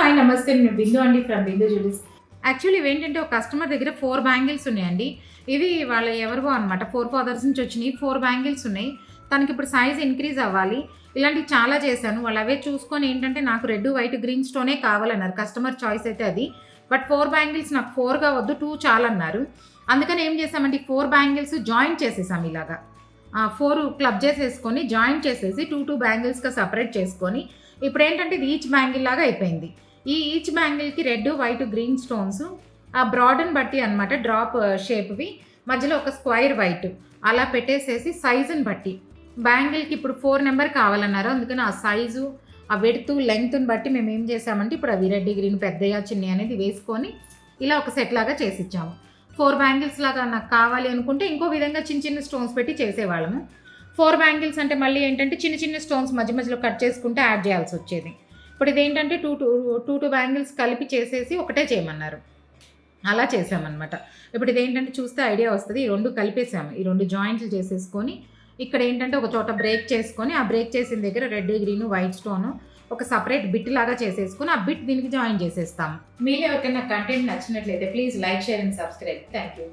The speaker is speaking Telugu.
హాయ్ నమస్తే, నేను బిందు అండి ఫ్రమ్ బిందు జ్యువెలరీస్. యాక్చువల్లీ ఇవేంటంటే ఒక కస్టమర్ దగ్గర 4 బ్యాంగిల్స్ ఉన్నాయండి. ఇవి వాళ్ళ ఎవరివో అనమాట. 4 ఫాదర్స్ నుంచి వచ్చినాయి. 4 బ్యాంగిల్స్ ఉన్నాయి. తనకి ఇప్పుడు సైజ్ ఇంక్రీజ్ అవ్వాలి. ఇలాంటివి చాలా చేశాను. వాళ్ళు అవే చూసుకొని ఏంటంటే నాకు రెడ్, వైట్, గ్రీన్ స్టోనే కావాలన్నారు. కస్టమర్ చాయిస్ అయితే అది. బట్ 4 బ్యాంగిల్స్ నాకు 4గా వద్దు, 2 చాలన్నారు. అందుకని ఏం చేసామంటే 4 బ్యాంగిల్స్ జాయింట్ చేసేసాం ఇలాగా. 4 క్లబ్ చేసేసుకొని జాయింట్ చేసేసి 2 బ్యాంగిల్స్గా సపరేట్ చేసుకొని ఇప్పుడు ఏంటంటే ఇది ఈచ్ బ్యాంగిల్ లాగా అయిపోయింది. ఈ ఈచ్ బ్యాంగిల్కి రెడ్, వైట్, గ్రీన్ స్టోన్స్ ఆ బ్రాడ్ని బట్టి అనమాట, డ్రాప్ షేప్వి మధ్యలో ఒక స్క్వైర్ వైట్ అలా పెట్టేసేసి సైజుని బట్టి బ్యాంగిల్కి ఇప్పుడు 4 నెంబర్ కావాలన్నారు. అందుకని ఆ సైజు, ఆ వెడ్త్, లెంగ్త్ని బట్టి మేము ఏం చేసామంటే ఇప్పుడు అవి రెడ్, గ్రీన్, పెద్దయ్య, చిన్ని అనేది వేసుకొని ఇలా ఒక సెట్ లాగా చేసి ఇచ్చాము. 4 బ్యాంగిల్స్ లాగా నాకు కావాలి అనుకుంటే ఇంకో విధంగా చిన్న చిన్న స్టోన్స్ పెట్టి చేసేవాళ్ళము. 4 బ్యాంగిల్స్ అంటే మళ్ళీ ఏంటంటే చిన్న చిన్న స్టోన్స్ మధ్య మధ్యలో కట్ చేసుకుంటే యాడ్ చేయాల్సి వచ్చేది. ఇప్పుడు ఇదేంటంటే టూ బ్యాంగిల్స్ కలిపి చేసేసి ఒకటే చేయమన్నారు. అలా చేసామన్నమాట. ఇప్పుడు ఇదేంటంటే చూస్తే ఐడియా వస్తుంది. ఈ 2 కలిపేసాము. ఈ 2 జాయింట్లు చేసేసుకొని ఇక్కడ ఏంటంటే ఒక చోట బ్రేక్ చేసుకొని ఆ బ్రేక్ చేసిన దగ్గర రెడ్, గ్రీన్, వైట్ స్టోను ఒక సపరేట్ బిట్ లాగా చేసేసుకొని ఆ బిట్ దీనికి జాయిన్ చేసేస్తాము. మీరు ఎవరికైనా కంటెంట్ నచ్చినట్లయితే please like, share and subscribe. Thank you.